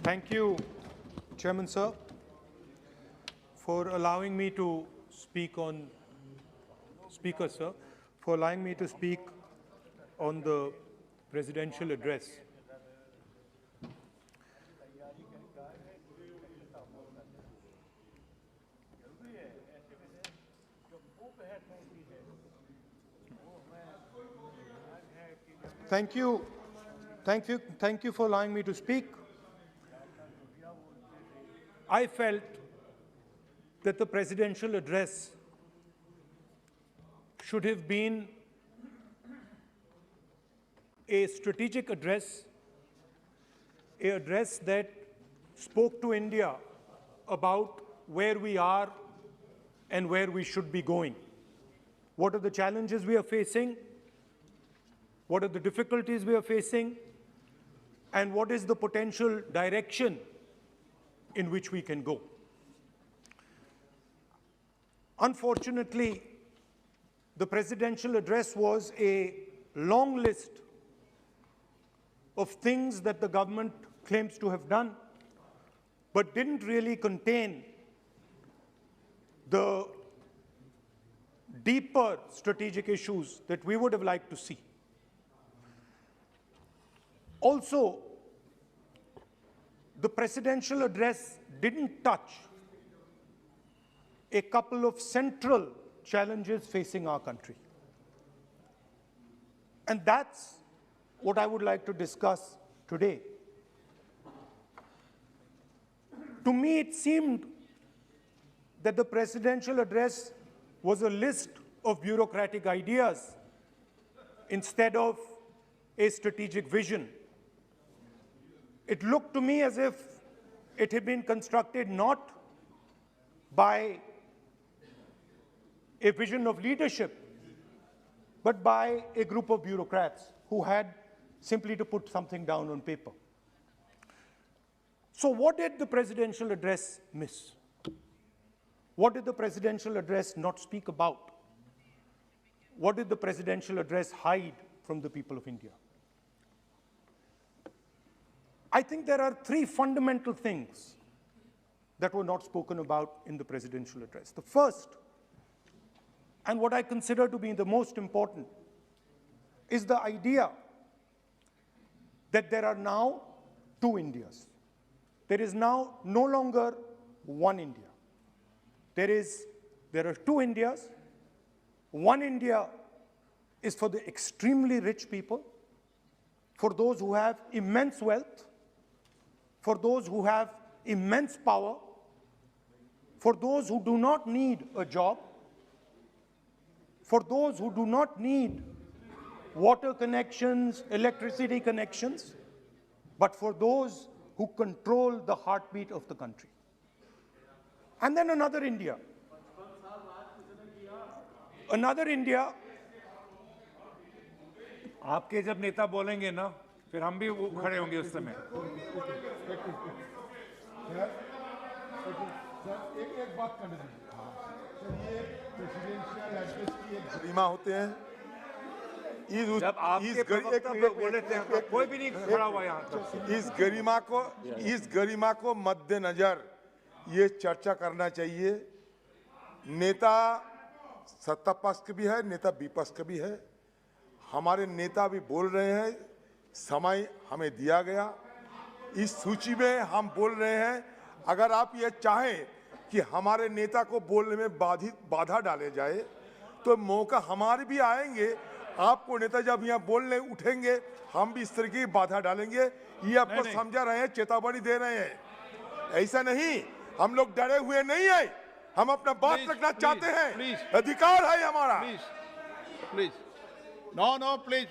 Thank you, Chairman Sir, for allowing me to speak on, Speaker Sir, for allowing me to speak on the presidential address. Thank you for allowing me to speak. I felt that the presidential address should have been a strategic address, an address that spoke to India about where we are and where we should be going. What are the challenges we are facing? What are the difficulties we are facing? And what is the potential direction in which we can go? Unfortunately, the presidential address was a long list of things that the government claims to have done, but didn't really contain the deeper strategic issues that we would have liked to see. Also, the presidential address didn't touch a couple of central challenges facing our country. And that's what I would like to discuss today. To me, it seemed that the presidential address was a list of bureaucratic ideas instead of a strategic vision. It looked to me as if it had been constructed not by a vision of leadership, but by a group of bureaucrats who had simply to put something down on paper. So what did the presidential address miss? What did the presidential address not speak about? What did the presidential address hide from the people of India? I think there are three fundamental things that were not spoken about in the presidential address. The first, and what I consider to be the most important, is the idea that there are now two Indias. There is now no longer one India. There are two Indias. One India is for the extremely rich people, for those who have immense wealth, for those who have immense power, for those who do not need a job, for those who do not need water connections, electricity connections, but for those who control the heartbeat of the country. And then another India. Another India. आपके जब नेता बोलेंगे ना, फिर हम भी खड़े होंगे उस समय। एक बात करने दीजिए। ये प्रेसिडेंशियल एड्रेस की एक गरिमा होते हैं। जब आपके प्रवक्ता बोले थे, कोई भी नहीं खड़ा हुआ यहाँ तक। इस गरिमा को मद्देनजर ये चर्चा करना चाहिए। नेता सत्ता पक्ष के भी है, नेता विपक्ष के भी है। हमारे नेता भी बोल रहे हैं, समय हमें दिया गया, इस सूची में हम बोल रहे हैं। अगर आप ये चाहें कि हमारे नेता को बोलने में बाधा डाले जाए, तो मौका हमारे भी आएंगे। आपको नेता जब यहाँ बोलने उठेंगे, हम भी इस तरह की बाधा डालेंगे। ये आपको समझा रहे हैं, चेतावनी दे रहे हैं। ऐसा नहीं, हम लोग डरे हुए नहीं है, हम अपना बात रखना चाहते हैं, अधिकार है हमारा। प्लीज नो प्लीज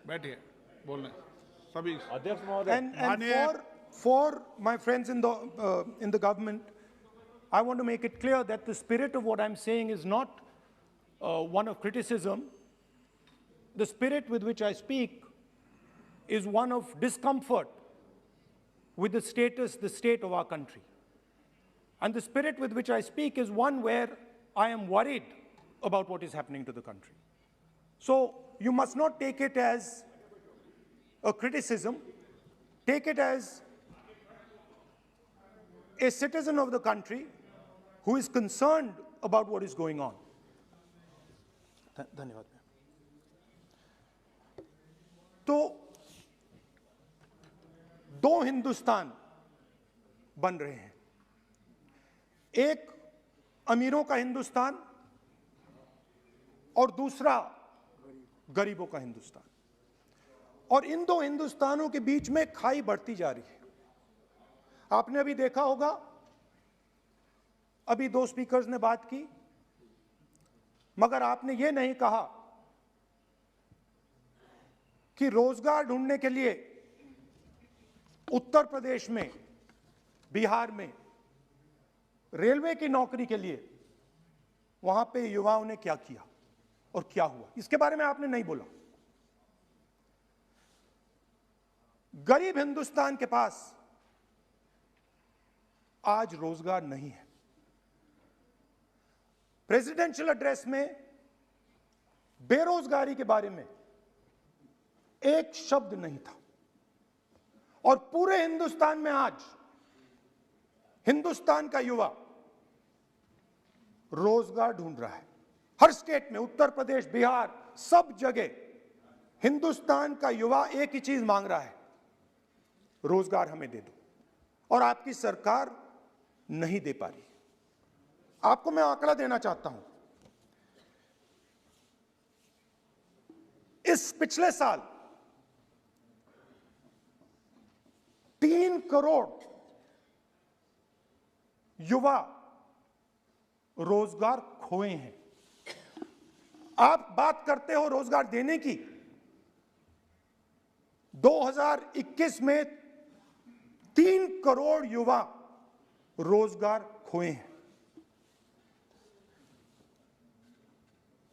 बैठिए, बोलने सभी अध्यक्ष महोदय। And for my friends in the government, I want to make it clear that the spirit of what I'm saying is not one of criticism. The spirit with which I speak is one of discomfort with the state of our country. And the spirit with which I speak is one where I am worried about what is happening to the country. So you must not take it as a criticism. Take it as a citizen of the country who is concerned about what is going on. धन्यवाद। तो दो हिंदुस्तान बन रहे हैं, एक अमीरों का हिंदुस्तान और दूसरा गरीबों का हिंदुस्तान, और इन दो हिंदुस्तानों के बीच में खाई बढ़ती जा रही है। आपने अभी देखा होगा, अभी दो स्पीकर्स ने बात की, मगर आपने ये नहीं कहा कि रोजगार ढूंढने के लिए उत्तर प्रदेश में, बिहार में रेलवे की नौकरी के लिए वहां पे युवाओं ने क्या किया और क्या हुआ, इसके बारे में आपने नहीं बोला। गरीब हिंदुस्तान के पास आज रोजगार नहीं है। प्रेसिडेंशियल एड्रेस में बेरोजगारी के बारे में एक शब्द नहीं था, और पूरे हिंदुस्तान में आज हिंदुस्तान का युवा रोजगार ढूंढ रहा है। हर स्टेट में, उत्तर प्रदेश, बिहार, सब जगह हिंदुस्तान का युवा एक ही चीज मांग रहा है, रोजगार हमें दे दो, और आपकी सरकार नहीं दे पा रही। आपको मैं आंकड़ा देना चाहता हूं। इस पिछले साल 3 करोड़ युवा रोजगार खोए हैं। आप बात करते हो रोजगार देने की, 2021 में 3 करोड़ युवा रोजगार खोए हैं।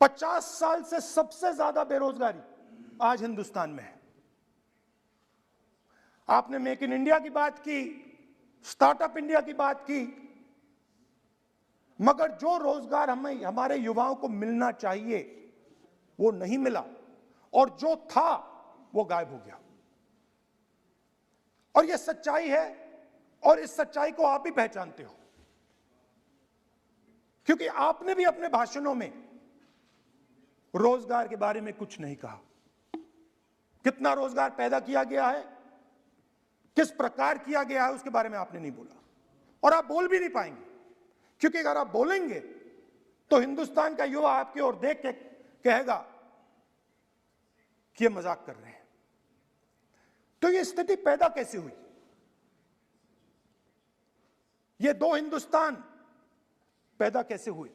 50 साल से सबसे ज्यादा बेरोजगारी आज हिंदुस्तान में है। आपने मेक इन इंडिया की बात की, स्टार्टअप इंडिया की बात की, मगर जो रोजगार हमें, हमारे युवाओं को मिलना चाहिए वो नहीं मिला, और जो था वो गायब हो गया। और ये सच्चाई है, और इस सच्चाई को आप भी पहचानते हो, क्योंकि आपने भी अपने भाषणों में रोजगार के बारे में कुछ नहीं कहा। कितना रोजगार पैदा किया गया है, किस प्रकार किया गया है, उसके बारे में आपने नहीं बोला, और आप बोल भी नहीं पाएंगे, क्योंकि अगर आप बोलेंगे तो हिंदुस्तान का युवा आपकी ओर देख के कहेगा कि ये मजाक कर रहे हैं। तो ये स्थिति पैदा कैसे हुई? ये दो हिंदुस्तान पैदा कैसे हुए?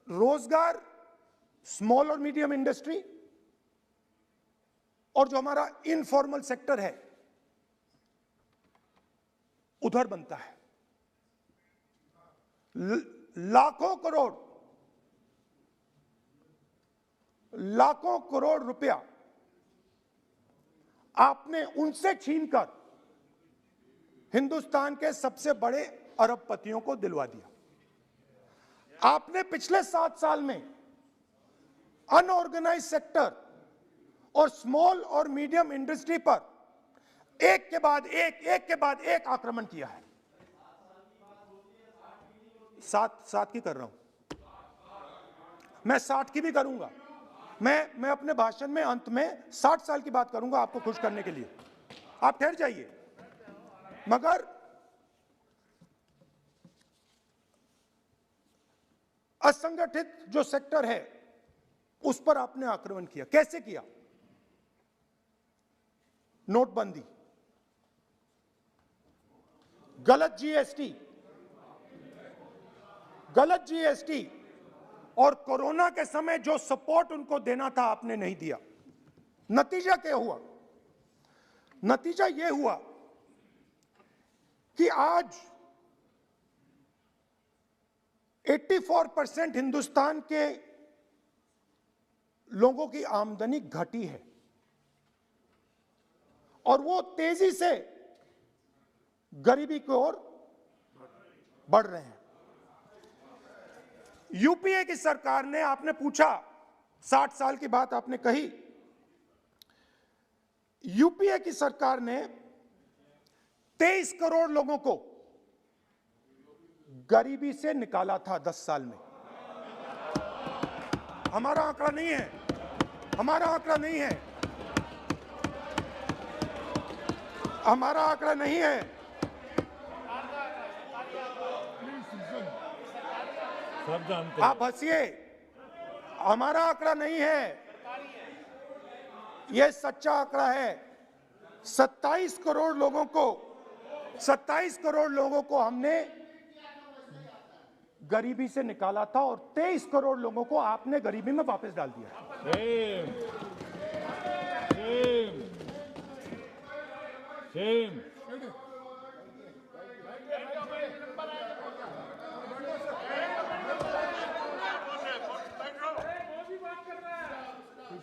रोजगार स्मॉल और मीडियम इंडस्ट्री और जो हमारा इनफॉर्मल सेक्टर है उधर बनता है। लाखों करोड़ रुपया आपने उनसे छीनकर हिंदुस्तान के सबसे बड़े अरबपतियों को दिलवा दिया। आपने पिछले 7 साल में अनऑर्गेनाइज्ड सेक्टर और स्मॉल और मीडियम इंडस्ट्री पर एक के बाद एक आक्रमण किया है। 7 की कर रहा हूं मैं, 60 की भी करूंगा मैं अपने भाषण में अंत में 60 साल की बात करूंगा आपको खुश करने के लिए। आप ठहर जाइए। मगर असंगठित जो सेक्टर है उस पर आपने आक्रमण किया। कैसे किया? नोटबंदी, गलत जीएसटी और कोरोना के समय जो सपोर्ट उनको देना था आपने नहीं दिया। नतीजा क्या हुआ? नतीजा यह हुआ कि आज 84% हिंदुस्तान के लोगों की आमदनी घटी है और वो तेजी से गरीबी की ओर बढ़ रहे हैं। यूपीए की सरकार ने, आपने पूछा 60 साल की बात आपने कही, यूपीए की सरकार ने 23 करोड़ लोगों को गरीबी से निकाला था 10 साल में। हमारा आंकड़ा नहीं है, हमारा आंकड़ा नहीं है, हमारा आंकड़ा नहीं है। सब जानते हैं। आप हंसिए, हमारा आंकड़ा नहीं है, यह सच्चा आंकड़ा है। 27 करोड़ लोगों को हमने गरीबी से निकाला था और 23 करोड़ लोगों को आपने गरीबी में वापस डाल दिया। सेम।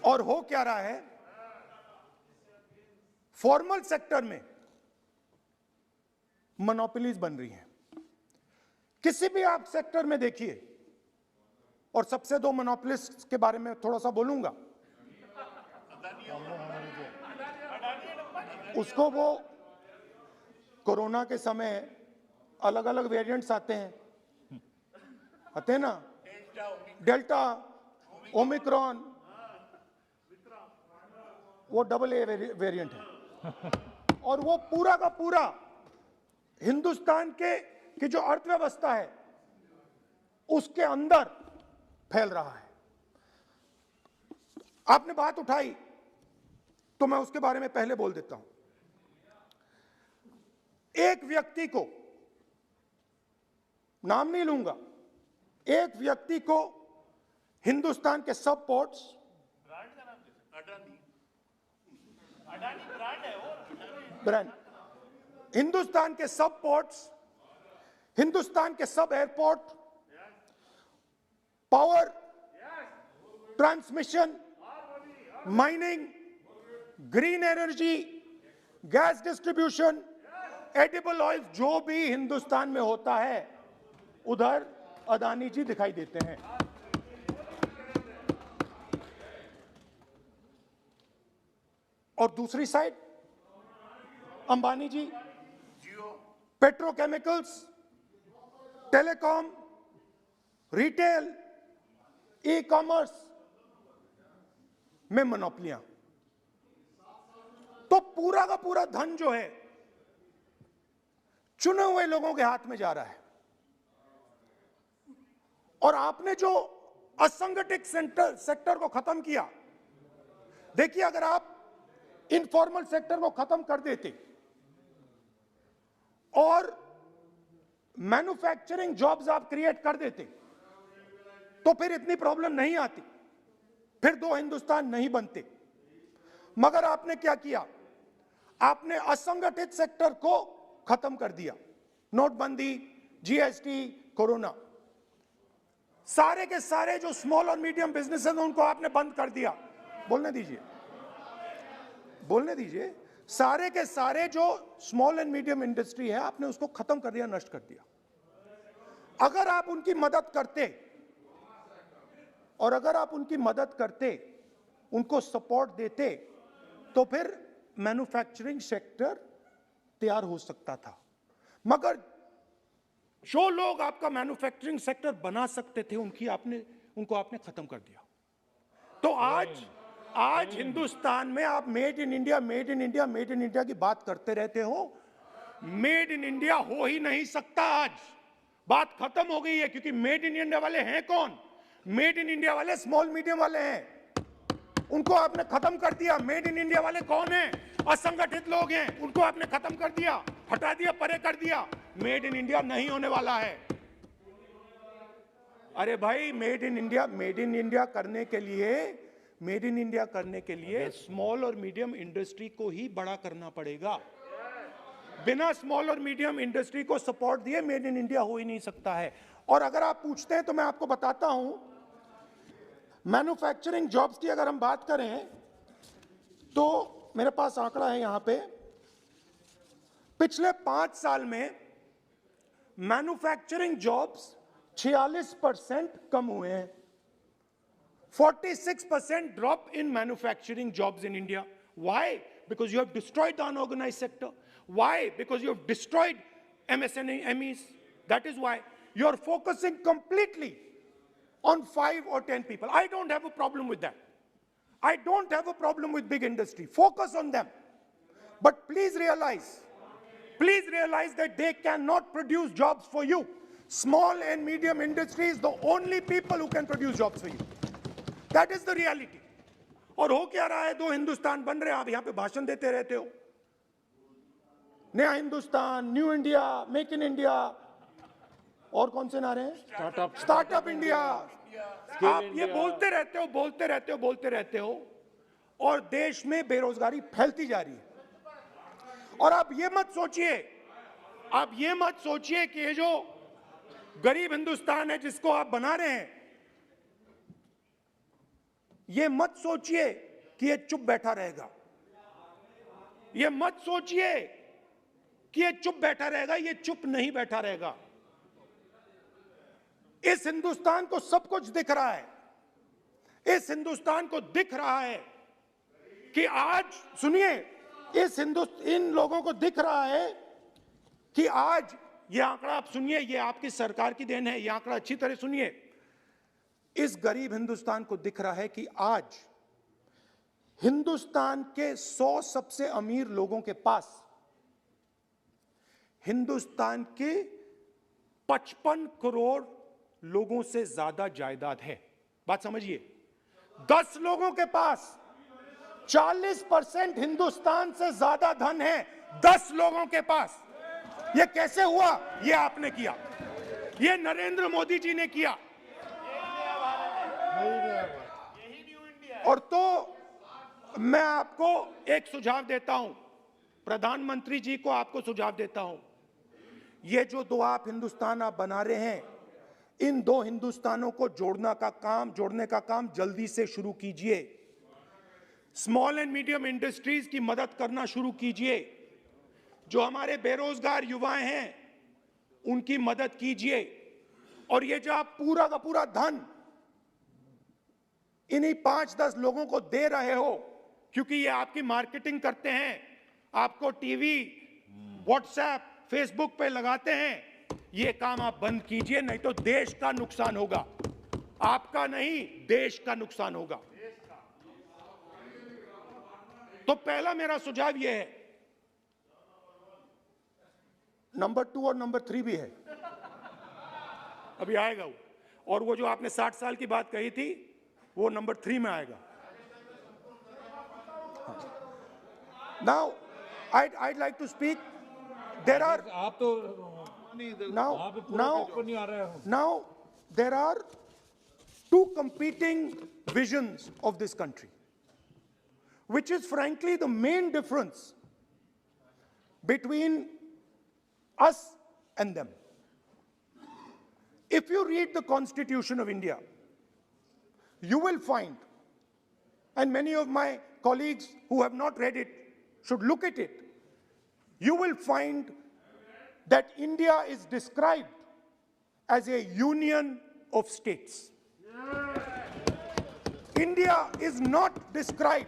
और हो क्या रहा है, फॉर्मल सेक्टर में मोनोपोलीज बन रही हैं। किसी भी आप सेक्टर में देखिए, और सबसे दो मोनोपोलिस्ट के बारे में थोड़ा सा बोलूंगा। उसको वो कोरोना के समय अलग अलग वेरिएंट्स आते हैं ना, डेल्टा, ओमिक्रॉन, वो AA वेरिएंट है। और वो पूरा का पूरा हिंदुस्तान की जो अर्थव्यवस्था है उसके अंदर फैल रहा है। आपने बात उठाई तो मैं उसके बारे में पहले बोल देता हूं। एक व्यक्ति को, नाम नहीं लूंगा, एक व्यक्ति को हिंदुस्तान के सब पोर्ट्स, ब्रांड, हिंदुस्तान के सब पोर्ट्स, हिंदुस्तान के सब airport, power transmission, mining, green energy, gas distribution, edible oil, जो भी हिंदुस्तान में होता है उधर अदानी जी दिखाई देते हैं। और दूसरी side Ambani ji petrochemicals, telecom, retail, e commerce में मोनोपोलियां। तो पूरा का पूरा धन जो है चुने हुए लोगों के हाथ में जा रहा है। और आपने जो असंगठित सेक्टर को खत्म किया, देखिए अगर आप इनफॉर्मल सेक्टर को खत्म कर देते और मैन्युफैक्चरिंग जॉब्स आप क्रिएट कर देते तो फिर इतनी प्रॉब्लम नहीं आती, फिर दो हिंदुस्तान नहीं बनते। मगर आपने क्या किया, आपने असंगठित सेक्टर को खत्म कर दिया। नोटबंदी, जीएसटी, कोरोना, सारे के सारे जो स्मॉल और मीडियम बिजनेसेस हैं उनको आपने बंद कर दिया। बोलने दीजिए, बोलने दीजिए। सारे के सारे जो स्मॉल एंड मीडियम इंडस्ट्री है आपने उसको खत्म कर दिया, नष्ट कर दिया। अगर आप उनकी मदद करते, और अगर आप उनकी मदद करते, उनको सपोर्ट देते, तो फिर मैन्युफैक्चरिंग सेक्टर तैयार हो सकता था। मगर जो लोग आपका मैन्युफैक्चरिंग सेक्टर बना सकते थे उनको आपने खत्म कर दिया। तो आज हिंदुस्तान में आप made in India, made in India, made in India की बात करते रहते हो। मेड इन इंडिया हो ही नहीं सकता। आज बात खत्म हो गई है, क्योंकि मेड इन इंडिया वाले हैं कौन? मेड इन इंडिया वाले स्मॉल मीडियम वाले हैं, उनको आपने खत्म कर दिया। मेड इन इंडिया वाले कौन हैं? असंगठित लोग हैं, उनको आपने खत्म कर दिया, हटा दिया, परे कर दिया। मेड इन इंडिया नहीं होने वाला है। अरे भाई, मेड इन इंडिया करने के लिए स्मॉल और मीडियम इंडस्ट्री को ही बड़ा करना पड़ेगा। बिना स्मॉल और मीडियम इंडस्ट्री को सपोर्ट दिए मेड इन इंडिया हो ही नहीं सकता है। और अगर आप पूछते हैं तो मैं आपको बताता हूं, मैन्युफैक्चरिंग जॉब्स की अगर हम बात करें तो मेरे पास आंकड़ा है यहां पे। पिछले 5 साल में मैन्युफैक्चरिंग जॉब्स 46% कम हुए हैं। 46% drop in manufacturing jobs in India. Why? Because you have destroyed the unorganized sector. Why? Because you have destroyed MSMEs. That is why you are focusing completely on 5 or 10 people. I don't have a problem with that. I don't have a problem with big industry. Focus on them. But please realize that they cannot produce jobs for you. Small and medium industry is the only people who can produce jobs for you. That is the reality. और हो क्या रहा है, 2 हिंदुस्तान बन रहे हैं, आप यहाँ पे भाषण देते रहते हो, नया Hindustan, new India, make in India, और कौन से नारे हैं, स्टार्टअप इंडिया। आप ये बोलते रहते हो और देश में बेरोजगारी फैलती जा रही है। और आप ये मत सोचिए कि ये जो गरीब हिंदुस्तान है जिसको आप बना रहे हैं, ये मत सोचिए कि ये चुप बैठा रहेगा। ये मत सोचिए कि ये चुप बैठा रहेगा, ये चुप नहीं बैठा रहेगा। इस हिंदुस्तान को सब कुछ दिख रहा है। इस हिंदुस्तान को दिख रहा है कि आज, सुनिए, इन लोगों को दिख रहा है कि आज ये आंकड़ा, आप सुनिए, ये आपकी सरकार की देन है, ये आंकड़ा अच्छी तरह सुनिए। इस गरीब हिंदुस्तान को दिख रहा है कि आज हिंदुस्तान के 100 सबसे अमीर लोगों के पास हिंदुस्तान के 55 करोड़ लोगों से ज्यादा जायदाद है। बात समझिए, 10 लोगों के पास 40% हिंदुस्तान से ज्यादा धन है, 10 लोगों के पास। यह कैसे हुआ? यह आपने किया, यह नरेंद्र मोदी जी ने किया। और तो मैं आपको एक सुझाव देता हूं, प्रधानमंत्री जी को आपको सुझाव देता हूं, ये जो 2 आप हिंदुस्तान आप बना रहे हैं, इन 2 हिंदुस्तानों को जोड़ने का काम जल्दी से शुरू कीजिए। स्मॉल एंड मीडियम इंडस्ट्रीज की मदद करना शुरू कीजिए। जो हमारे बेरोजगार युवाएं हैं उनकी मदद कीजिए। और ये जो आप पूरा का पूरा धन इन्हीं 5-10 लोगों को दे रहे हो, क्योंकि ये आपकी मार्केटिंग करते हैं, आपको टीवी, व्हाट्सएप, फेसबुक पे लगाते हैं, ये काम आप बंद कीजिए, नहीं तो देश का नुकसान होगा। आपका नहीं, देश का नुकसान होगा। तो पहला मेरा सुझाव यह है। नंबर 2 और नंबर 3 भी है, अभी आएगा वो। और वो जो आपने 60 साल की बात कही थी, वो नंबर 3 में आएगा। Now, I'd like to speak. There are. आप तो now there are 2 competing visions of this country, which is frankly the main difference between us and them. If you read the Constitution of India, you will find, and many of my colleagues who have not read it should look at it, you will find that India is described as a union of states. India is not described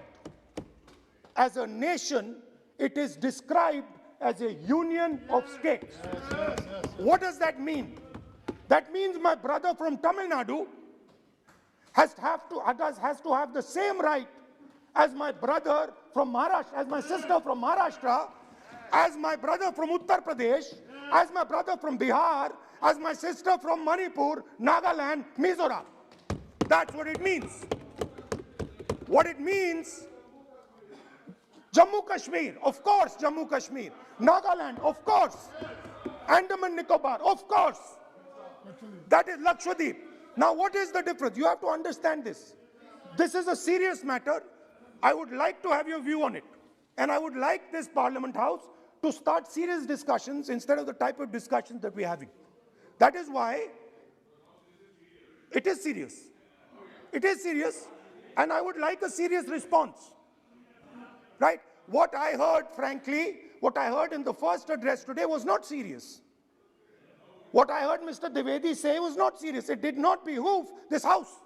as a nation, it is described as a union of states. What does that mean? That means my brother from Tamil Nadu has to have the same right as my brother from Maharashtra, as my sister from Maharashtra, as my brother from Uttar Pradesh, as my brother from Bihar, as my sister from Manipur, Nagaland, Mizoram. That's what it means. What it means, Jammu Kashmir, of course, Jammu Kashmir, Nagaland, of course, Andaman Nicobar, of course. That is Lakshadweep. Now, what is the difference? You have to understand this. This is a serious matter. I would like to have your view on it. And I would like this Parliament House to start serious discussions instead of the type of discussions that we're having. That is why it is serious. It is serious, and I would like a serious response. Right? What I heard, frankly, what I heard in the first address today was not serious. What I heard Mr. Dwivedi say was not serious. It did not behoove this House.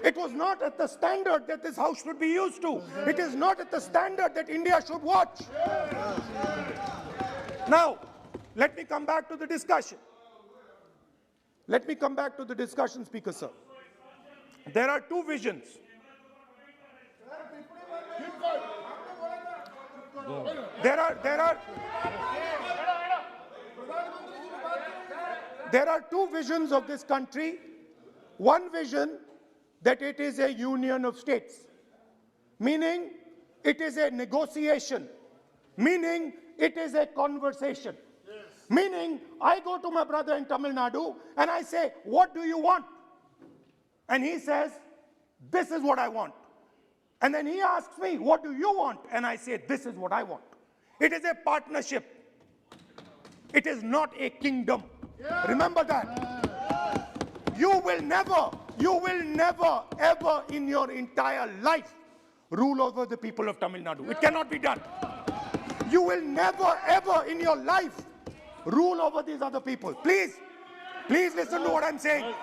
It was not at the standard that this house should be used to. It is not at the standard that India should watch. Now, let me come back to the discussion. Let me come back to the discussion, Speaker Sir. There are two visions. There are two visions of this country. One vision that it is a union of states, meaning it is a negotiation, meaning it is a conversation. Meaning, I go to my brother in Tamil Nadu and I say, what do you want? And he says, this is what I want. And then he asks me, what do you want? And I say, this is what I want. It is a partnership. It is not a kingdom. Remember that. You will never, ever in your entire life rule over the people of Tamil Nadu. It cannot be done. You will never, ever in your life rule over these other people. Please listen to what I'm saying.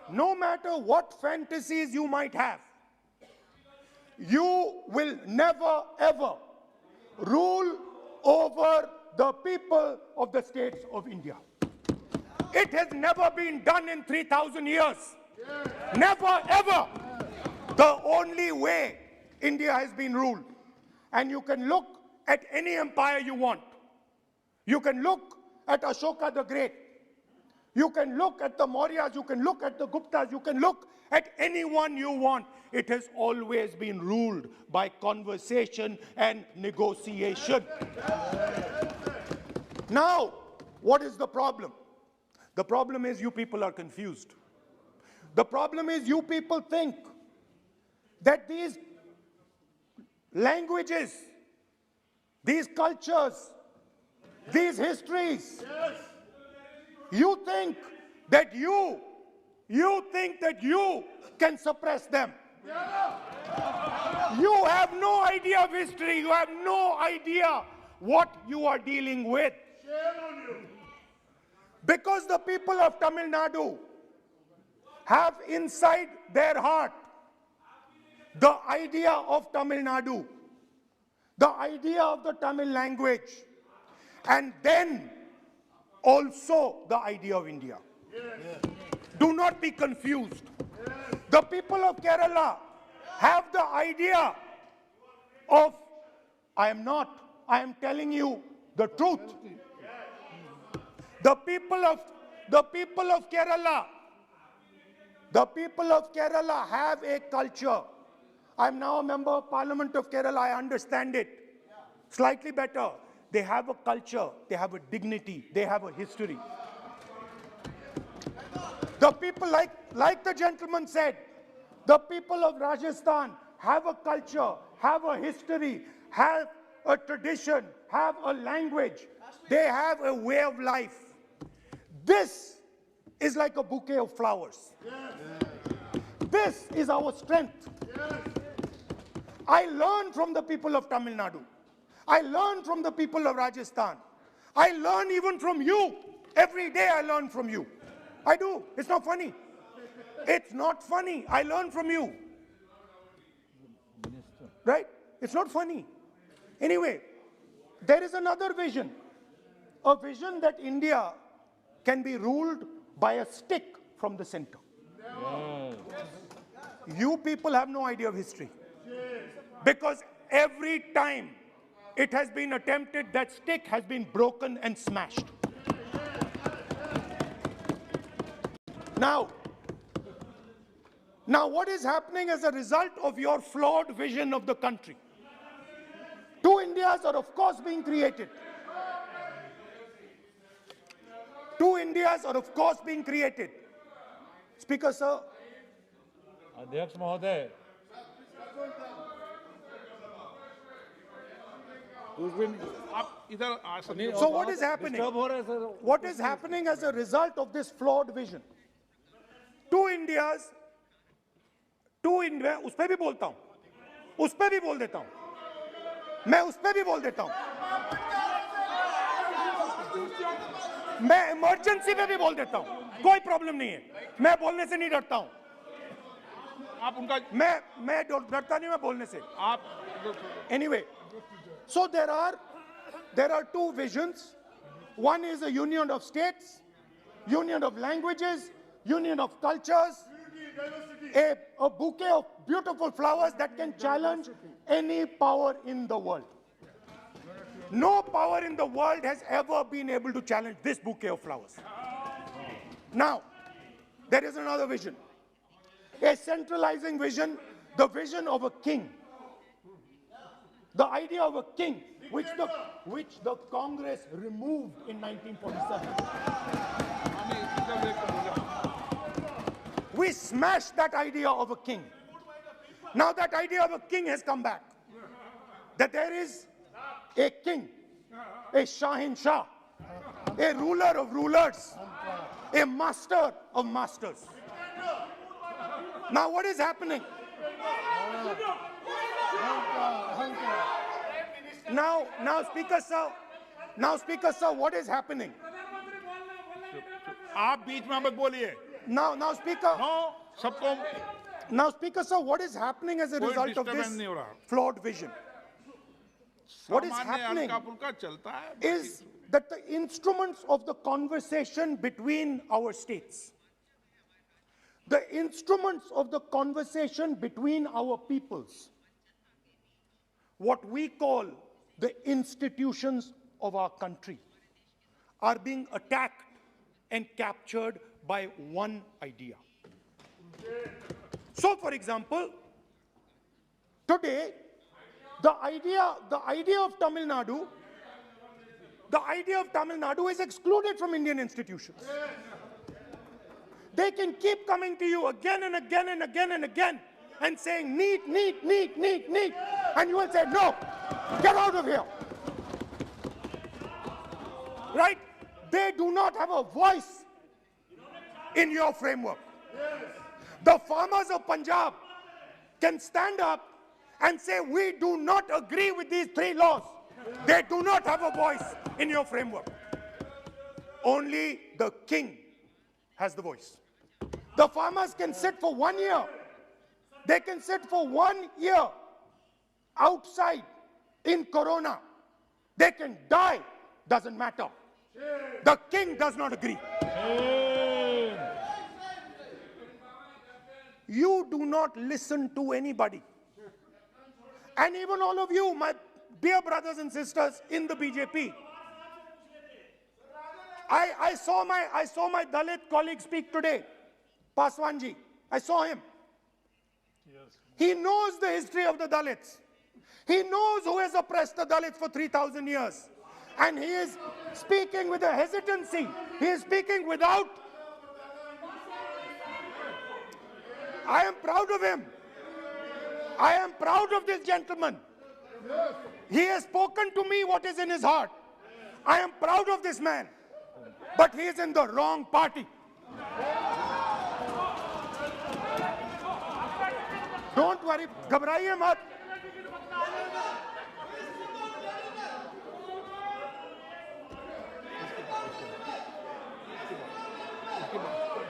No matter what fantasies you might have, you will never ever rule over the people of the states of India. It has never been done in 3,000 years. Never ever. The only way India has been ruled. And you can look at any empire you want. You can look at Ashoka the Great. You can look at the Mauryas, you can look at the Guptas, you can look at anyone you want. It has always been ruled by conversation and negotiation. Now, what is the problem? The problem is you people are confused. The problem is you people think that these languages, these cultures, these histories, you think that you can suppress them. You have no idea of history. You have no idea what you are dealing with. Because the people of Tamil Nadu have inside their heart the idea of Tamil Nadu, the idea of the Tamil language, and then also the idea of India. Do not be confused. The people of Kerala have the idea of, I am telling you the truth. The people of Kerala have a culture. I'm now a member of Parliament of Kerala. I understand it slightly better. They have a culture, they have a dignity, they have a history. The people, like the gentleman said, the people of Rajasthan have a culture, have a history, have a tradition, have a language. They have a way of life. This is like a bouquet of flowers. This is our strength. I learn from the people of Tamil Nadu. I learn from the people of Rajasthan. I learn even from you. Every day I learn from you. I do. It's not funny. It's not funny. I learn from you. Right? It's not funny. Anyway, there is another vision. A vision that India can be ruled by a stick from the center. You people have no idea of history. Because every time it has been attempted, that stick has been broken and smashed. Now what is happening as a result of your flawed vision of the country? Two Indias are of course being created. Two Indias are of course being created. Speaker, sir. Adhyaksh Mahoday. आप इधर आ सकते हो। So what is happening? What is happening as a result of this flawed vision? Two Indias, उस पे भी बोलता हूं, उस पे भी बोल देता हूं, मैं उस पे भी बोल देता हूं, मैं इमरजेंसी पे भी बोल देता हूं, कोई प्रॉब्लम नहीं है, मैं बोलने से नहीं डरता हूं। आप उनका मैं डरता नहीं, मैं बोलने से। आप Anyway, so there are two visions. One is a union of states, union of languages, union of cultures, a bouquet of beautiful flowers that can challenge any power in the world. No power in the world has ever been able to challenge this bouquet of flowers. Now, there is another vision, a centralizing vision, the vision of a king. The idea of a king, which the Congress removed in 1947. We smashed that idea of a king. Now that idea of a king has come back. That there is a king, a Shahin Shah, a ruler of rulers, a master of masters. Now what is happening? Now Speaker sir, what is happening? आप बीच में मत बोलिए। Now Speaker. No, सबको। Now Speaker sir, what is happening as a result of this flawed vision? What is happening is that the instruments of the conversation between our states, the instruments of the conversation between our peoples, what we call the institutions of our country, are being attacked and captured by one idea. So, for example, today, the idea of Tamil Nadu is excluded from Indian institutions. They can keep coming to you again and again and again and again and saying, need, and you will say, no, get out of here. Right? They do not have a voice in your framework. The farmers of Punjab can stand up and say, we do not agree with these 3 laws. They do not have a voice in your framework. Only the king has the voice. The farmers can sit for 1 year. They can sit for 1 year outside in Corona. They can die, doesn't matter. The king does not agree. You do not listen to anybody. And even all of you, my dear brothers and sisters in the BJP, I saw my Dalit colleague speak today, Paswanji. I saw him. Yes. He knows the history of the Dalits. He knows who has oppressed the Dalits for 3,000 years. And he is speaking with a hesitancy. He is speaking without. I am proud of him. I am proud of this gentleman. He has spoken to me what is in his heart. I am proud of this man. But he is in the wrong party. Don't worry, घबराइए मत.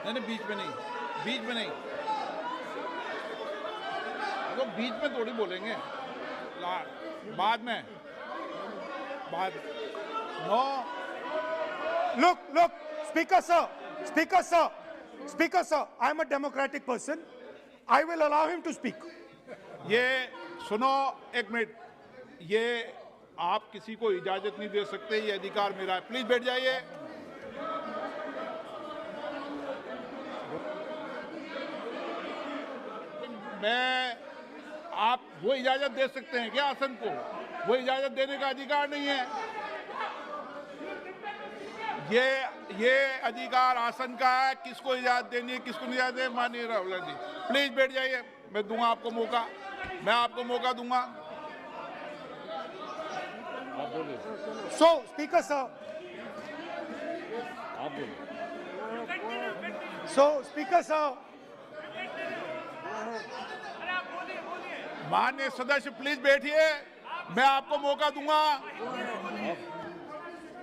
नहीं, बीच में नहीं, तो बीच में थोड़ी बोलेंगे, बाद में, no. Look, Speaker sir, I am a democratic person. I will allow him to speak. ये सुनो एक मिनट, ये आप किसी को इजाजत नहीं दे सकते, ये अधिकार मेरा है. प्लीज बैठ जाइए. आप वो इजाजत दे सकते हैं क्या आसन को? वो इजाजत देने का अधिकार नहीं है. ये अधिकार आसन का है. किसको इजाजत देनी है, किसको नहीं इजाजत देनी, माननीय राहुल गांधी प्लीज बैठ जाइए. मैं दूंगा आपको मौका, मैं आपको मौका दूंगा. So, Speaker sir. So, Speaker sir. माननीय सदस्य प्लीज बैठिए, मैं आपको मौका दूंगा,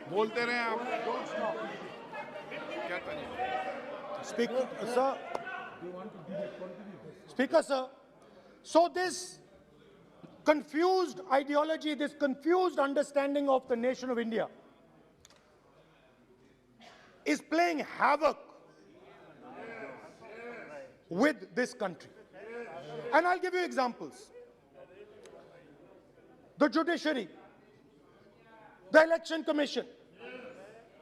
बोलते रहे आप। क्या Speaker sir. Speaker sir. So this confused ideology, this confused understanding of the nation of India is playing havoc with this country. And I'll give you examples. The judiciary, the election commission,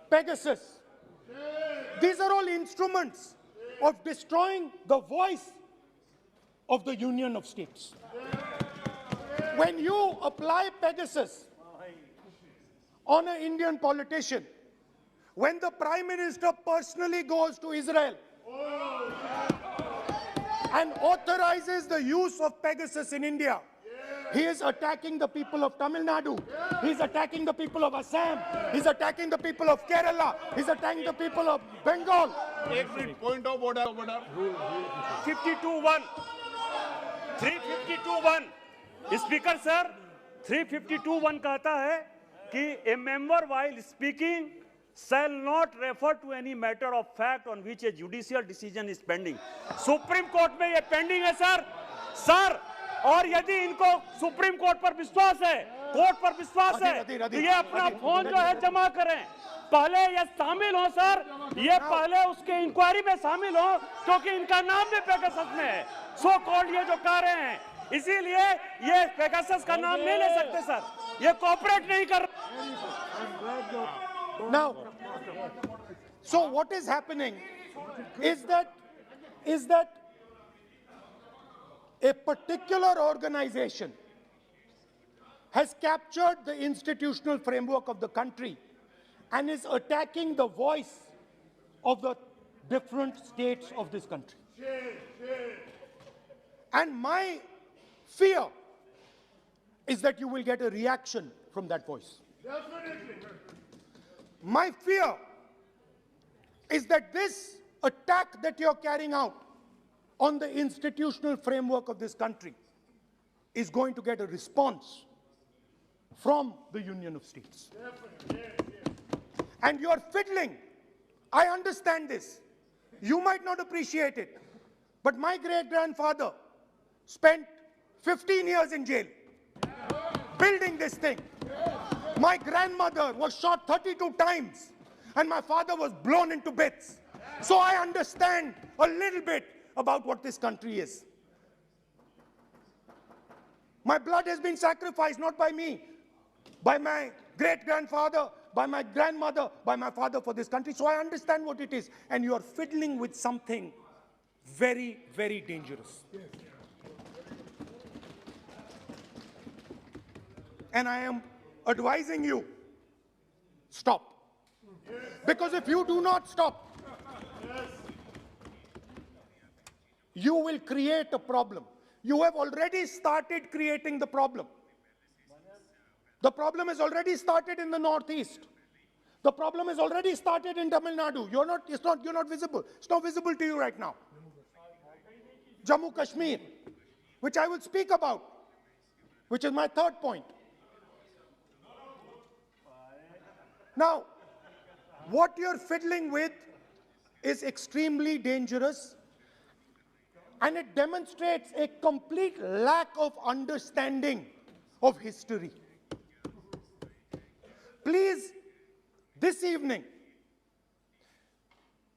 Pegasus. These are all instruments of destroying the voice of the Union of States. When you apply Pegasus on an Indian politician, when the Prime Minister personally goes to Israel and authorizes the use of Pegasus in India, he is attacking the people of Tamil Nadu. He's attacking the people of Assam. He's attacking the people of Kerala. He's attacking the people of Bengal. point of order. 352(1). 352(1). Speaker sir, 352(1) कहता है कि a member while speaking shall not refer to any matter of fact on which a judicial decision is pending. Supreme court में ये pending है sir, और यदि इनको supreme court पर विश्वास है, कोर्ट पर विश्वास है, तो ये अपना फोन जो है जमा करें, पहले ये शामिल हो सर, ये पहले उसके इंक्वायरी में शामिल हो, क्योंकि इनका नाम भी पेगासस में है, सो कॉल्ड ये जो कह रहे हैं, इसीलिए ये पेगासस का नाम नहीं ले सकते सर, ये कोऑपरेट नहीं कर। Now, so what is happening is that a particular organization has captured the institutional framework of the country and is attacking the voice of the different states of this country. And my fear is that you will get a reaction from that voice. My fear is that this attack that you're carrying out on the institutional framework of this country is going to get a response from the Union of States. And you're fiddling. I understand this. You might not appreciate it, but my great-grandfather spent 15 years in jail building this thing. My grandmother was shot 32 times, and my father was blown into bits. So I understand a little bit about what this country is. My blood has been sacrificed, not by me, by my great-grandfather, by my grandmother, by my father for this country. So I understand what it is. And you are fiddling with something very, very dangerous. And I am advising you, stop. Because if you do not stop, you will create a problem. You have already started creating the problem. The problem has already started in the northeast. The problem has already started in Tamil Nadu. You're not visible. It's not visible to you right now. Jammu Kashmir, which I will speak about, which is my third point. Now, what you're fiddling with is extremely dangerous, and it demonstrates a complete lack of understanding of history. Please, this evening,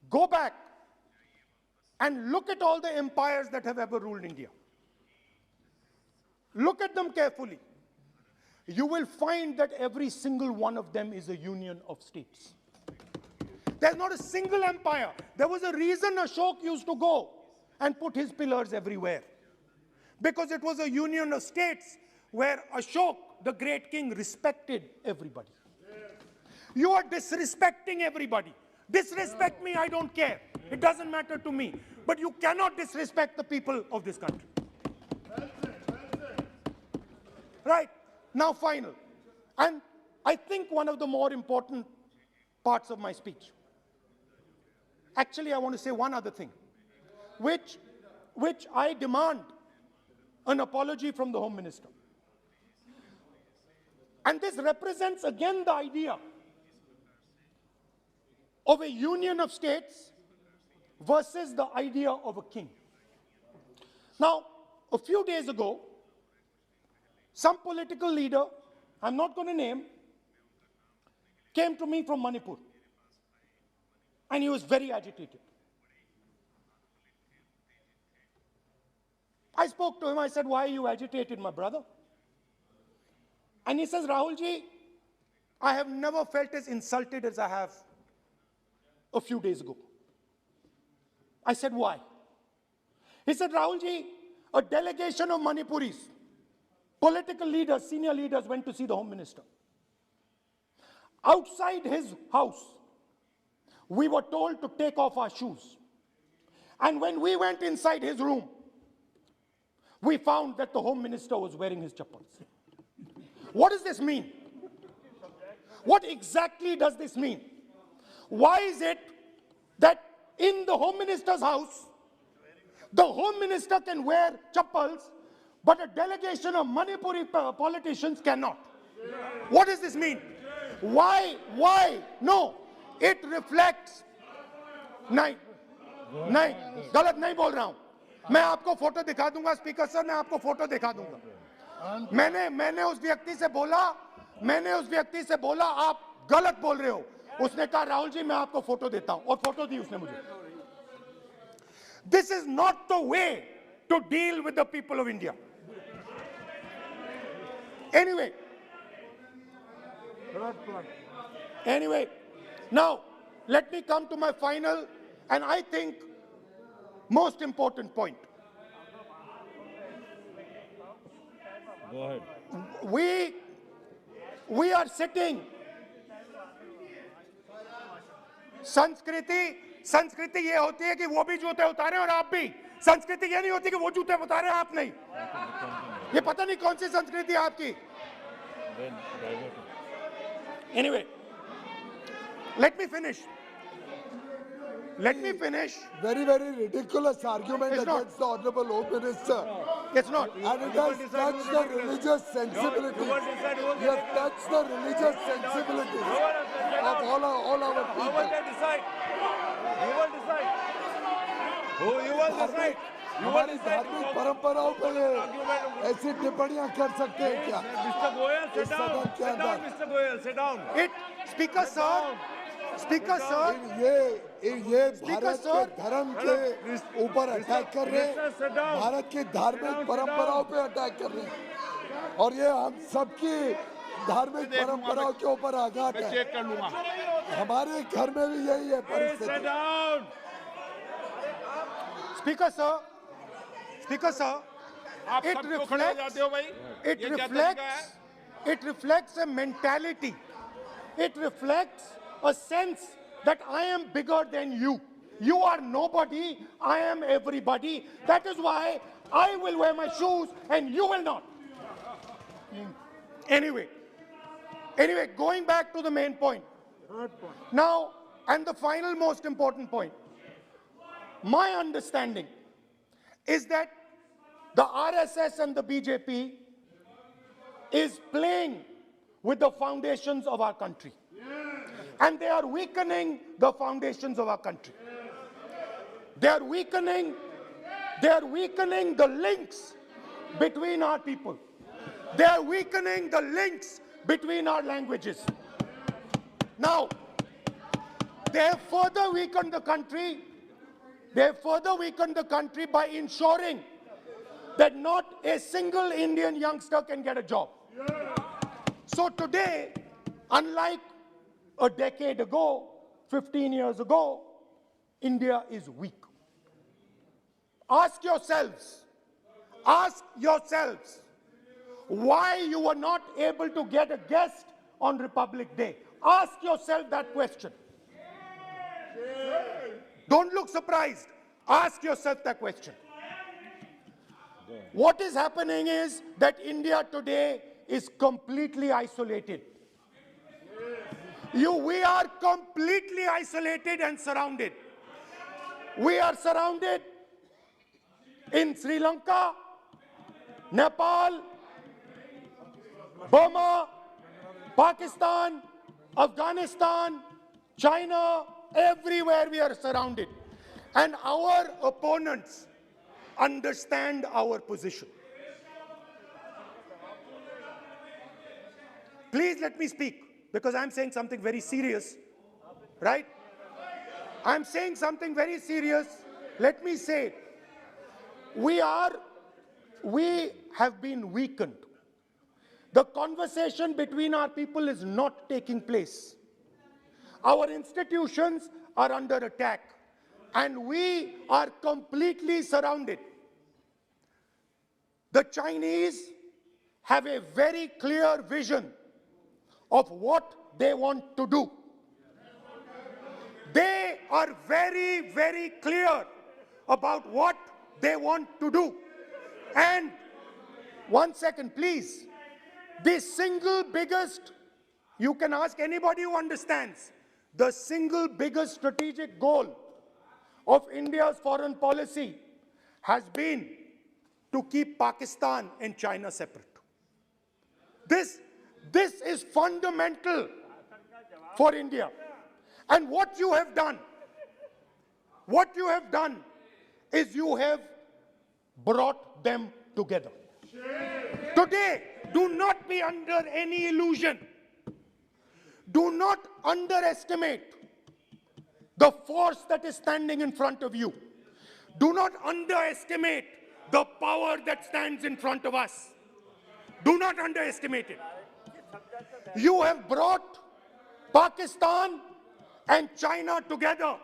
go back and look at all the empires that have ever ruled India. Look at them carefully. You will find that every single one of them is a union of states. There's not a single empire. There was a reason Ashok used to go and put his pillars everywhere. Because it was a union of states where Ashok, the great king, respected everybody. You are disrespecting everybody. Disrespect me, I don't care. It doesn't matter to me. But you cannot disrespect the people of this country. Right. Now, final. And I think one of the more important parts of my speech. Actually, I want to say one other thing, which I demand an apology from the Home Minister. And this represents again the idea of a union of states versus the idea of a king. Now, a few days ago, some political leader, I'm not going to name, came to me from Manipur. And he was very agitated. I spoke to him, I said, why are you agitated, my brother? And he says, Rahul ji, I have never felt as insulted as I have a few days ago. I said, why? He said, Rahul ji, a delegation of Manipuris, political leaders, senior leaders went to see the Home Minister. Outside his house, we were told to take off our shoes. And when we went inside his room, we found that the Home Minister was wearing his chappals. What does this mean? What exactly does this mean? Why is it that in the Home Minister's house, the Home Minister can wear chappals, but a delegation of Manipuri politicians cannot? What does this mean? Why? No, it reflects. नहीं, गलत नहीं बोल रहा हूं. मैं आपको photo दिखा दूंगा, स्पीकर सर, मैं आपको फोटो दिखा दूंगा. मैंने उस व्यक्ति से बोला आप गलत बोल रहे हो. उसने कहा राहुल जी मैं आपको फोटो देता हूं, और फोटो दी उसने मुझे. This is not the way to deal with the people of India. Anyway, now let me come to my final and I think most important point. Go ahead. We are sitting. संस्कृति ये होती है कि वो भी जूते उतारे और आप भी. संस्कृति ये नहीं होती कि वो जूते उतारे आप नहीं. ये पता नहीं कौन सी संस्कृति है आपकी. Anyway, let me finish. Very, very ridiculous argument against the Honorable Home Minister. It's not. And it has touched the religious sensibilities. You have touched the religious sensibilities of all our people. You will decide. हमारी धार्मिक परंपराओं पर ऐसी टिप्पणियां कर सकते हैं क्या? Mr. Goyal, sit down. Sit down, Mr. Goyal, sit down. Speaker sir, ये भारत के धर्म के ऊपर अटैक कर रहे हैं, भारत की धार्मिक परंपराओं पे अटैक कर रहे हैं, और ये हम सबकी धार्मिक परंपराओं के ऊपर आघात है. चेक कर लूंगा. हमारे घर में भी यही है परिस्थिति. Speaker sir, it reflects a mentality. It reflects a sense that I am bigger than you. You are nobody, I am everybody. That is why I will wear my shoes and you will not. Anyway, going back to the main point. Now, and the final most important point. My understanding is that the RSS and the BJP is playing with the foundations of our country. And they are weakening the foundations of our country. They are weakening the links between our people. They are weakening the links between our languages. Now, they have further weakened the country. They have further weakened the country by ensuring that not a single Indian youngster can get a job. So today, unlike a decade ago, 15 years ago, India is weak. Ask yourselves why you were not able to get a guest on Republic Day. Ask yourself that question. Don't look surprised. Ask yourself that question. What is happening is that India today is completely isolated. We are completely isolated and surrounded. We are surrounded in Sri Lanka, Nepal, Burma, Pakistan, Afghanistan, China, everywhere we are surrounded. And our opponents understand our position. Please let me speak, because I'm saying something very serious, right? I'm saying something very serious. Let me say, we have been weakened. The conversation between our people is not taking place. Our institutions are under attack, and we are completely surrounded. The Chinese have a very clear vision of what they want to do. They are very, very clear about what they want to do. And one second, please. The single biggest, you can ask anybody who understands, the single biggest strategic goal of India's foreign policy has been to keep Pakistan and China separate. This is fundamental for India. And what you have done is you have brought them together. Today, do not be under any illusion. Do not underestimate the force that is standing in front of you. Do not underestimate the power that stands in front of us. Do not underestimate it. You have brought Pakistan and China together,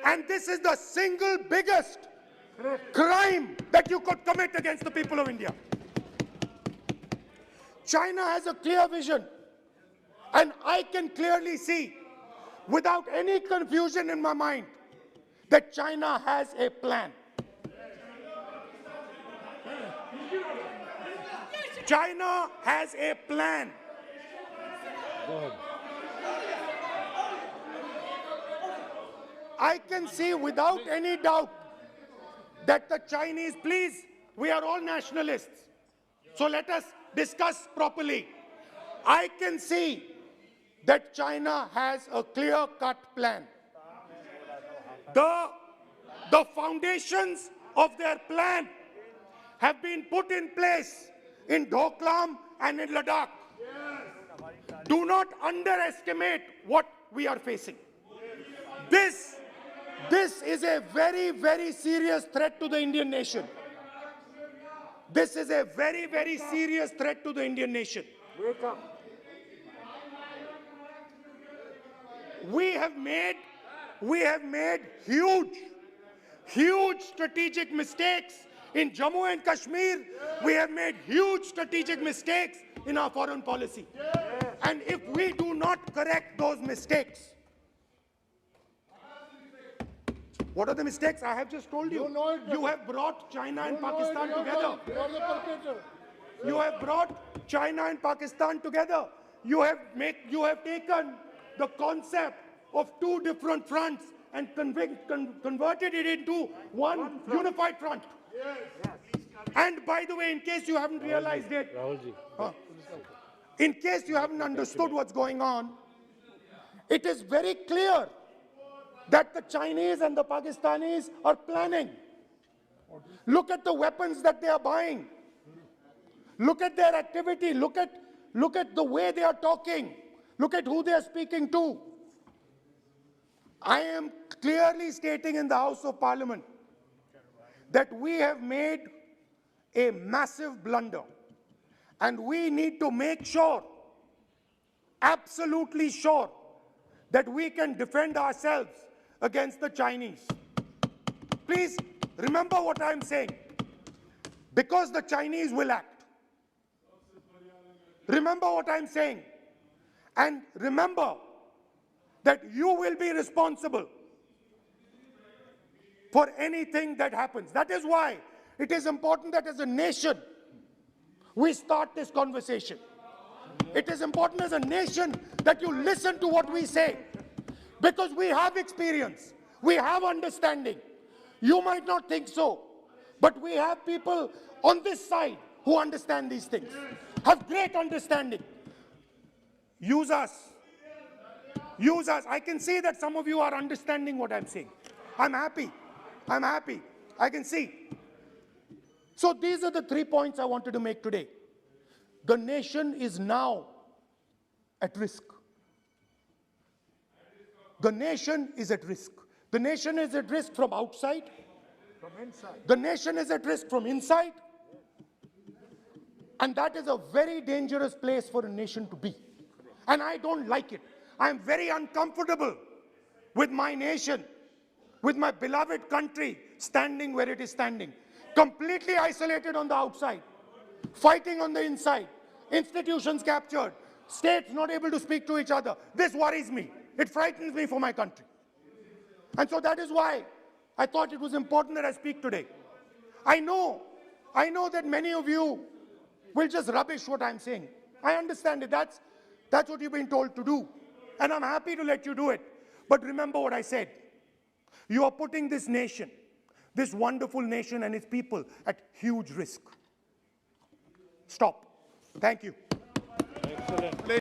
and this is the single biggest crime that you could commit against the people of India. China has a clear vision, and I can clearly see, without any confusion in my mind, that China has a plan. China has a plan. I can see without any doubt that the Chinese, please, we are all nationalists, so let us discuss properly. I can see that China has a clear-cut plan. The foundations of their plan have been put in place in Doklam and in Ladakh. Do not underestimate what we are facing. This is a very, very serious threat to the Indian nation. This is a very, very serious threat to the Indian nation. We have made huge strategic mistakes in Jammu and Kashmir. We have made huge strategic mistakes in our foreign policy. And if we do not correct those mistakes, what are the mistakes? I have just told you. You have brought China and Pakistan together. You have brought China and Pakistan together. You have taken the concept of two different fronts and converted it into one unified front. And by the way, in case you haven't realized it, in case you haven't understood what's going on, it is very clear that the Chinese and the Pakistanis are planning. Look at the weapons that they are buying. Look at their activity. Look at the way they are talking. Look at who they are speaking to. I am clearly stating in the House of Parliament that we have made a massive blunder, and we need to make sure, absolutely sure, that we can defend ourselves against the Chinese. Please remember what I'm saying, because the Chinese will act. Remember what I'm saying, and remember that you will be responsible for anything that happens. That is why it is important that as a nation we start this conversation. It is important as a nation that you listen to what we say, because we have experience, we have understanding. You might not think so, but we have people on this side who understand these things, have great understanding. Use us. Use us. I can see that some of you are understanding what I'm saying. I'm happy. I'm happy. I can see. So these are the 3 points I wanted to make today. The nation is now at risk. The nation is at risk. The nation is at risk from outside. From inside. The nation is at risk from inside. And that is a very dangerous place for a nation to be. And I don't like it. I'm very uncomfortable with my nation, with my beloved country standing where it is standing. Completely isolated on the outside, fighting on the inside, institutions captured, states not able to speak to each other. This worries me. It frightens me for my country. And so that is why I thought it was important that I speak today. I know that many of you will just rubbish what I'm saying. I understand it. That's what you've been told to do. And I'm happy to let you do it. But remember what I said. You are putting this nation, this wonderful nation and its people at huge risk. Stop. Thank you. Excellent.